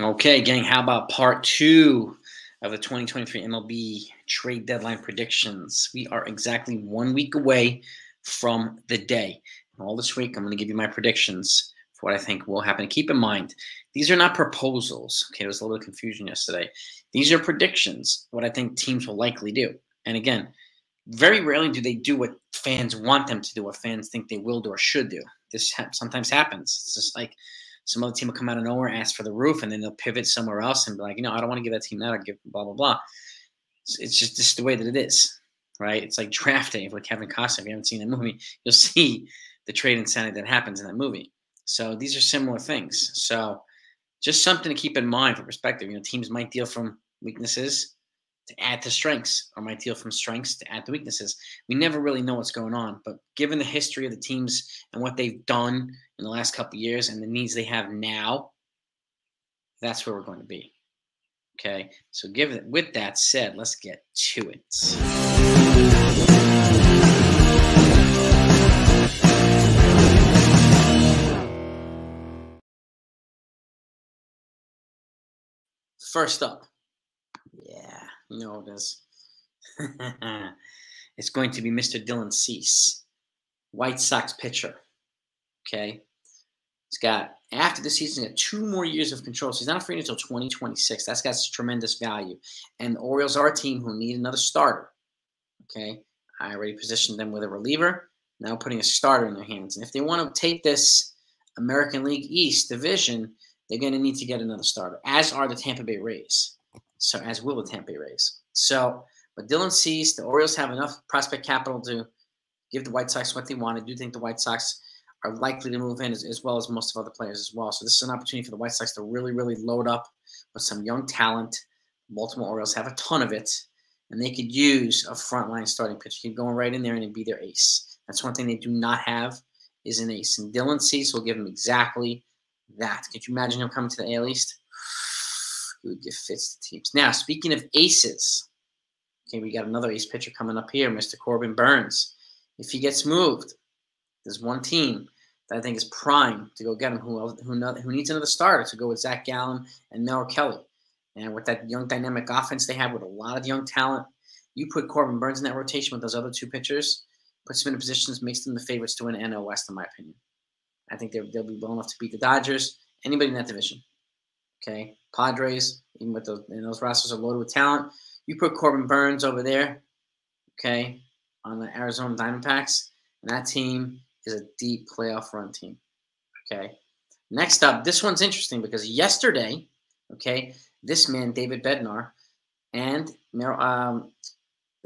Okay, gang, how about part 2 of the 2023 MLB trade deadline predictions? We are exactly 1 week away from the day. All this week, I'm going to give you my predictions for what I think will happen. Keep in mind, these are not proposals. Okay, there was a little confusion yesterday. These are predictions, what I think teams will likely do. And again, very rarely do they do what fans want them to do, what fans think they will do or should do. This sometimes happens. It's just like some other team will come out of nowhere, ask for the roof, and then they'll pivot somewhere else and be like, I don't want to give that team that. I'll give blah, blah, blah. It's just the way that it is, right? It's like drafting with Kevin Costner. If you haven't seen that movie, you'll see the trade insanity that happens in that movie. So these are similar things. So just something to keep in mind for perspective. Teams might deal from weaknesses to add to strengths, or might deal from strengths to add to weaknesses. We never really know what's going on, but given the history of the teams and what they've done in the last couple of years and the needs they have now, that's where we're going to be. Okay, so with that said, let's get to it. First up, yeah, you know it is. It's going to be Mr. Dylan Cease, White Sox pitcher. Okay, he's got, after the season, got 2 more years of control. So he's not free until 2026. That's got tremendous value. And the Orioles are a team who need another starter. Okay, I already positioned them with a reliever. Now putting a starter in their hands. And if they want to take this American League East division, they're going to need to get another starter, as are the Tampa Bay Rays. So as will the Tampa Bay Rays. So, but Dylan Cease, the Orioles have enough prospect capital to give the White Sox what they want. I do think the White Sox are likely to move in as well as most of other players as well. So this is an opportunity for the White Sox to really, really load up with some young talent. Baltimore Orioles have a ton of it, and they could use a frontline starting pitcher. Keep going right in there and be their ace. That's one thing they do not have is an ace. And Dylan Cease will give them exactly that. Could you imagine him coming to the AL East? He would give fits to teams. Now, speaking of aces, okay, we got another ace pitcher coming up here, Mr. Corbin Burnes. If he gets moved, there's one team that I think is prime to go get him who needs another starter to go with Zach Gallen and Mel Kelly. And with that young dynamic offense they have with a lot of young talent, you put Corbin Burnes in that rotation with those other 2 pitchers, puts them in positions, makes them the favorites to win NL West, in my opinion. I think they'll be well enough to beat the Dodgers, anybody in that division. Okay, Padres, even with those rosters are loaded with talent. You put Corbin Burnes over there, okay, on the Arizona Diamondbacks, and that team is a deep playoff run team. Okay, next up, this one's interesting because yesterday, okay, this man David Bednar and their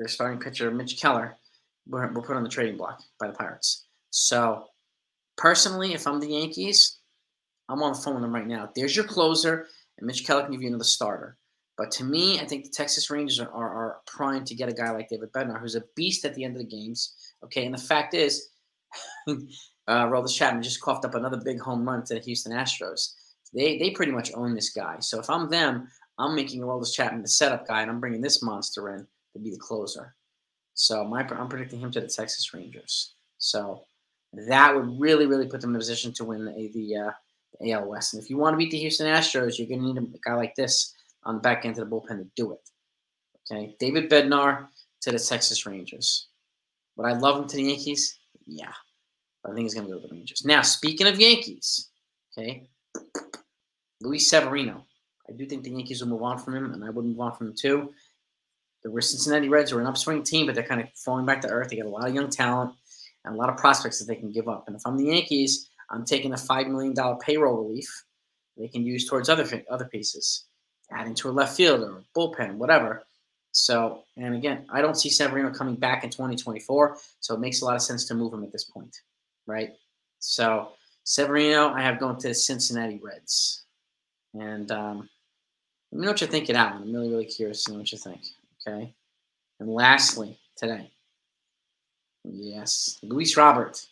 starting pitcher Mitch Keller were put on the trading block by the Pirates. So personally, if I'm the Yankees, I'm on the phone with them right now. There's your closer, and Mitch Keller can give you another starter. But to me, I think the Texas Rangers are primed to get a guy like David Bednar, who's a beast at the end of the games. Okay, and the fact is, Rortvedt Chapman just coughed up another big home run to the Houston Astros. They pretty much own this guy. So if I'm them, I'm making Rortvedt Chapman the setup guy, and I'm bringing this monster in to be the closer. So I'm predicting him to the Texas Rangers. So that would really, really put them in a position to win the AL West. And if you want to beat the Houston Astros, you're going to need a guy like this on the back end of the bullpen to do it. Okay, David Bednar to the Texas Rangers. Would I love him to the Yankees? Yeah. But I think he's going to go to the Rangers. Now, speaking of Yankees, okay, Luis Severino. I do think the Yankees will move on from him, and I would move on from him too. The Cincinnati Reds are an upswing team, but they're kind of falling back to earth. They got a lot of young talent and a lot of prospects that they can give up. And if I'm the Yankees, I'm taking a $5 million payroll relief they can use towards other pieces, adding to a left fielder, or bullpen, whatever. So, and again, I don't see Severino coming back in 2024, so it makes a lot of sense to move him at this point, right? So, Severino, I have going to the Cincinnati Reds. And let me know what you think of that one. I'm really, really curious to know what you think, okay? And lastly, today, yes, Luis Robert.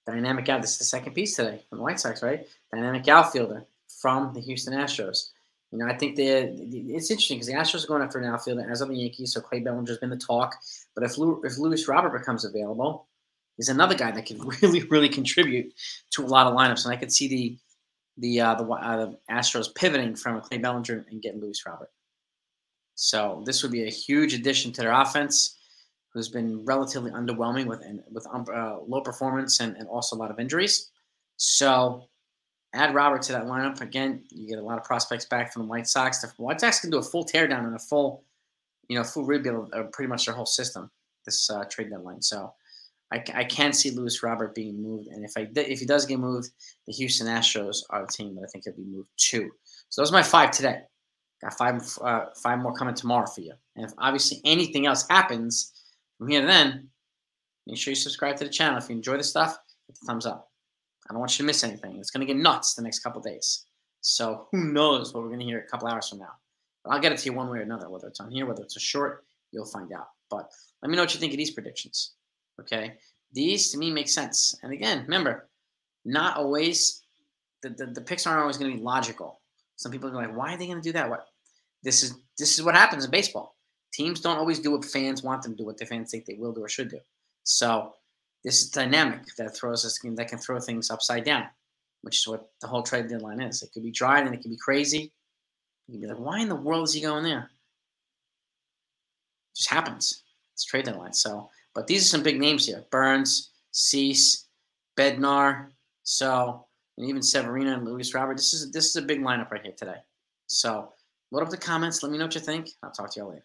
Dynamic out. This is the second piece today from the White Sox, right? Dynamic outfielder from the Houston Astros. I think it's interesting because the Astros are going after an outfielder, as are the Yankees, so Clay Bellinger's been the talk. But if Luis Robert becomes available, he's another guy that can really, really contribute to a lot of lineups. And I could see the Astros pivoting from Clay Bellinger and getting Luis Robert. So this would be a huge addition to their offense, who's been relatively underwhelming with low performance and also a lot of injuries. So add Robert to that lineup. Again, you get a lot of prospects back from the White Sox. The White Sox can do a full teardown and a full rebuild of pretty much their whole system this trade deadline. So I can see Luis Robert being moved, and if he does get moved, the Houston Astros are the team that I think he'll be moved to. So those are my 5 today. Got five more coming tomorrow for you. And if obviously anything else happens from here to then, make sure you subscribe to the channel. If you enjoy the stuff, hit the thumbs up. I don't want you to miss anything. It's going to get nuts the next couple days. So who knows what we're going to hear a couple hours from now. But I'll get it to you one way or another, whether it's on here, whether it's a short, you'll find out. But let me know what you think of these predictions. Okay? These, to me, make sense. And again, remember, not always, the picks aren't always going to be logical. Some people are like, why are they going to do that? What? This is what happens in baseball. Teams don't always do what fans want them to do, what the fans think they will do or should do. So this is dynamic that can throw things upside down, which is what the whole trade deadline is. It could be dry and it could be crazy. You can be like, why in the world is he going there? It just happens. It's trade deadline. So, but these are some big names here: Burnes, Cease, Bednar. So. And even Severino and Luis Robert. This is a big lineup right here today. So load up the comments. Let me know what you think. I'll talk to you all later.